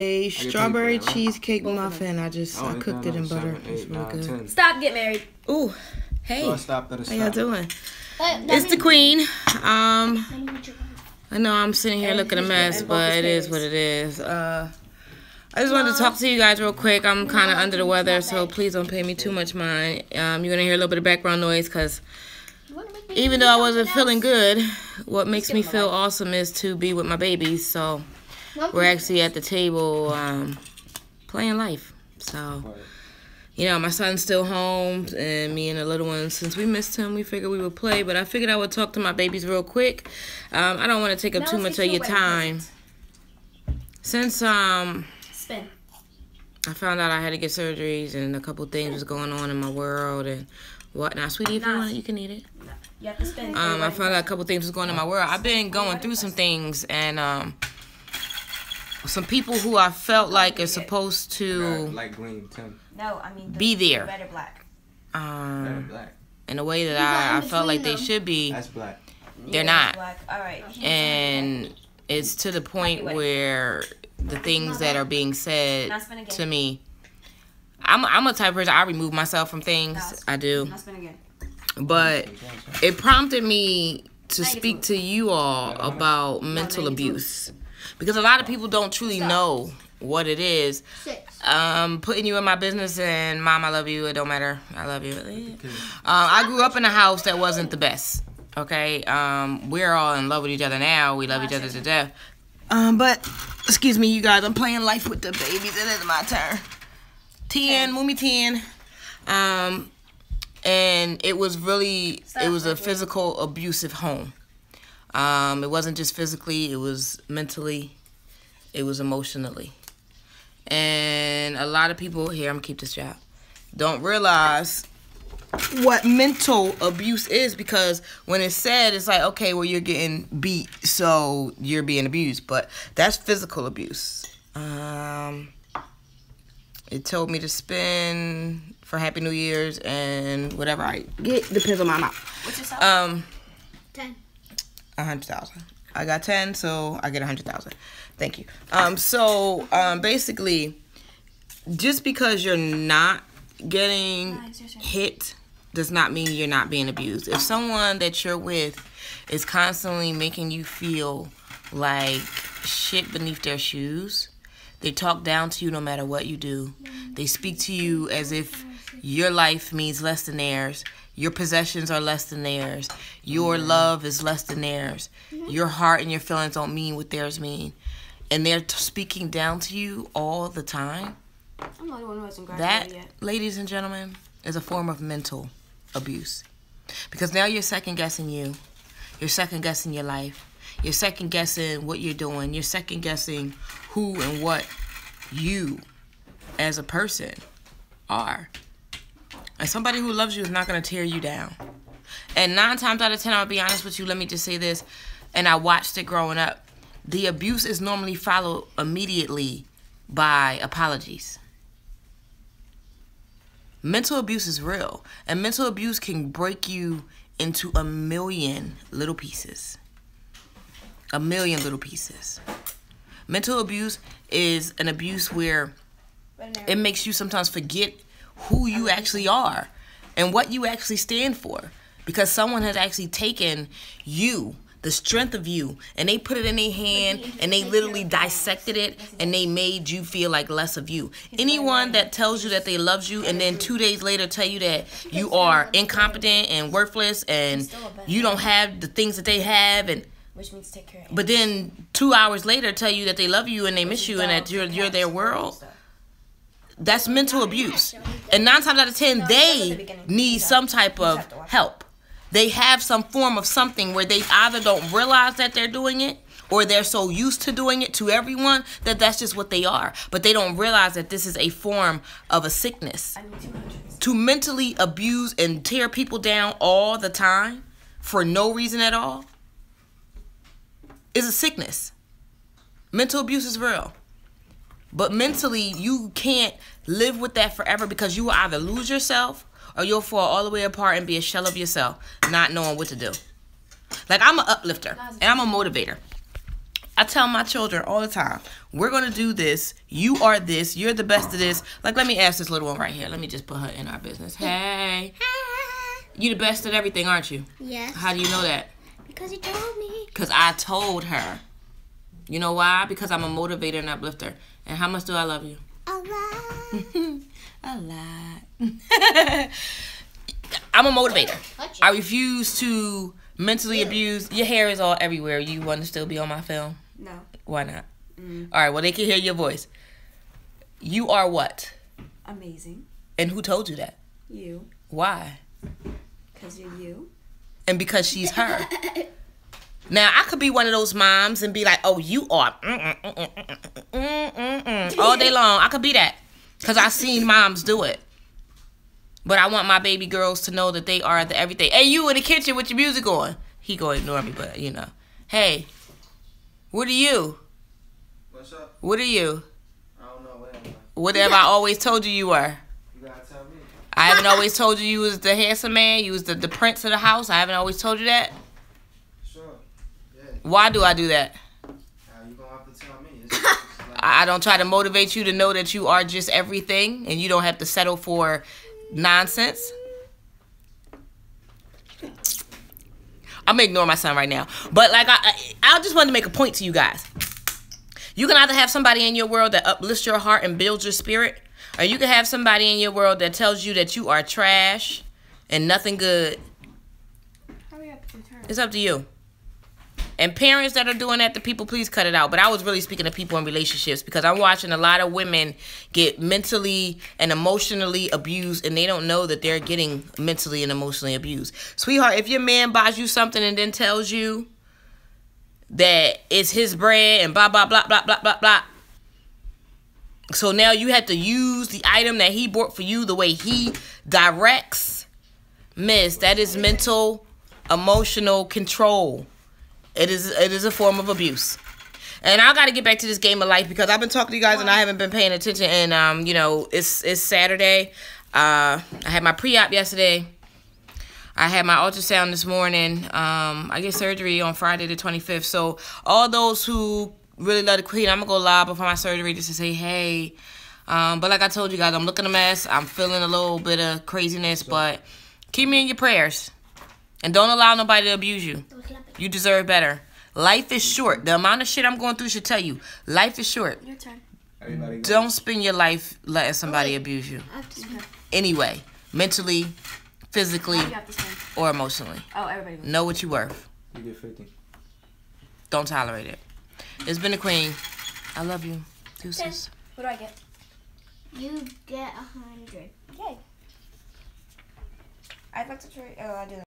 A strawberry cheesecake muffin. I cooked it in butter. It's really good. Stop, get married. Ooh, hey, how y'all doing? It's the queen. I know I'm sitting here looking a mess, but it is what it is. I just wanted to talk to you guys real quick. I'm kind of under the weather, so please don't pay me too much mind. You're gonna hear a little bit of background noise because even though I wasn't feeling good, what makes me feel awesome is to be with my babies. So we're actually at the table playing life. So, you know, my son's still home, and me and the little one, since we missed him, we figured we would play. But I figured I would talk to my babies real quick. I don't want to take up too much of your time. Since I found out I had to get surgeries and a couple things was going on in my world and whatnot. Sweetie, if you want it, you can eat it. You have to spend I found out a couple things was going on in my world. I've been going through some things, and some people who I felt like are supposed to be there red or black. In a way that I felt like they should be. That's black. They're not. Black. All right. And it's to the point where the things that are being said to me, I'm a type of person, I remove myself from things. I do. But it prompted me to speak to you all about mental abuse. Because a lot of people don't truly know what it is. Putting you in my business, and Mom, I love you. It don't matter. I love you. I grew up in a house that wasn't the best. Okay? We're all in love with each other now. We love each other to death. But, excuse me, you guys. I'm playing life with the babies. It is my turn. 10, Moomy 10. And it was really, it was a physical abusive home. It wasn't just physically, it was mentally, it was emotionally. And a lot of people here, I'm gonna keep this job, don't realize what mental abuse is, because when it's said, it's like, okay, well, you're getting beat, so you're being abused, but that's physical abuse. It told me to spend for Happy New Year's and whatever I get depends on my amount. What's your salary? 10. 100,000. I got 10, so I get 100,000. Thank you. Basically, just because you're not getting hit does not mean you're not being abused. If someone that you're with is constantly making you feel like shit beneath their shoes, they talk down to you no matter what you do. They speak to you as if your life means less than theirs. Your possessions are less than theirs. Your love is less than theirs. Your heart and your feelings don't mean what theirs mean. And they're speaking down to you all the time. I'm the only one who hasn't graduated that, yet. ladies and gentlemen, is a form of mental abuse. Because now you're second-guessing you. You're second-guessing your life. You're second-guessing what you're doing. You're second-guessing who and what you, as a person, are. And somebody who loves you is not going to tear you down. And 9 times out of 10, I'll be honest with you, let me just say this, and I watched it growing up, the abuse is normally followed immediately by apologies. Mental abuse is real, and mental abuse can break you into a million little pieces. A million little pieces. Mental abuse is an abuse where it makes you sometimes forget who you actually are and what you actually stand for, because someone has actually taken you, the strength of you, and they put it in their hand and they literally dissected it and they made you feel like less of you. Anyone that tells you that they loves you and then 2 days later tell you that you are incompetent and worthless and you don't have the things that they have, and which means take care of but then 2 hours later tell you that they love you and they miss you and that you're their world. That's mental abuse. And 9 times out of 10, they need some type of help. They have some form of something where they either don't realize that they're doing it, or they're so used to doing it to everyone that that's just what they are. But they don't realize that this is a form of a sickness. To mentally abuse and tear people down all the time for no reason at all is a sickness. Mental abuse is real. But mentally, you can't live with that forever, because you will either lose yourself or you'll fall all the way apart and be a shell of yourself, not knowing what to do. Like, I'm an uplifter and I'm a motivator. I tell my children all the time, we're going to do this. You are this. You're the best of this. Like, let me ask this little one right here. Let me just put her in our business. Hey. You the best at everything, aren't you? Yes. How do you know that? Because you told me. Because I told her. You know why? Because I'm a motivator and uplifter. And how much do I love you? A lot. A lot. I'm a motivator. I refuse to mentally abuse. Your hair is all everywhere. You want to still be on my film? No. Why not? All right, well, they can hear your voice. You are what? Amazing. And who told you that? You. Why? Because you're you. And because she's her. Now, I could be one of those moms and be like, oh, you are all day long. I could be that. Because I've seen moms do it. But I want my baby girls to know that they are the everything. Hey, you in the kitchen with your music on. He gonna ignore me, but, you know. Hey, what are you? What's up? What are you? I don't know. What am I? What have I always told you you were? You gotta tell me. I haven't always told you was the handsome man. You was the prince of the house. I haven't always told you that. Sure. Yeah. Why do I do that? You gonna have to tell me. It's like, I don't try to motivate you to know that you are just everything and you don't have to settle for nonsense. I'm gonna ignore my son right now. But like I just wanted to make a point to you guys. You can either have somebody in your world that uplifts your heart and builds your spirit, or you can have somebody in your world that tells you that you are trash and nothing good. Hurry up, it's your turn. It's up to you. And parents that are doing that to people, please cut it out. But I was really speaking to people in relationships because I'm watching a lot of women get mentally and emotionally abused, and they don't know that they're getting mentally and emotionally abused. Sweetheart, if your man buys you something and then tells you that it's his bread and blah, blah, blah, blah, blah, blah, blah. So now you have to use the item that he bought for you the way he directs. Miss, that is mental, emotional control. It is a form of abuse. And I got to get back to this game of life because I've been talking to you guys and I haven't been paying attention. And, you know, it's Saturday. I had my pre-op yesterday. I had my ultrasound this morning. I get surgery on Friday the 25th. So all those who really love the queen, I'm going to go live before my surgery just to say, hey. But like I told you guys, I'm looking a mess. I'm feeling a little bit of craziness. But keep me in your prayers. And don't allow nobody to abuse you. You deserve better. Life is short. The amount of shit I'm going through should tell you. Life is short. Your turn. Don't spend your life letting somebody abuse you. I have to spin. Anyway, mentally, physically, You have to spin. or emotionally. Oh, everybody goes. Know what you're worth. you get 50. Don't tolerate it. It's been the queen. I love you. Deuces. What do I get? You get 100. Yay. I'd like to try. Oh, I do.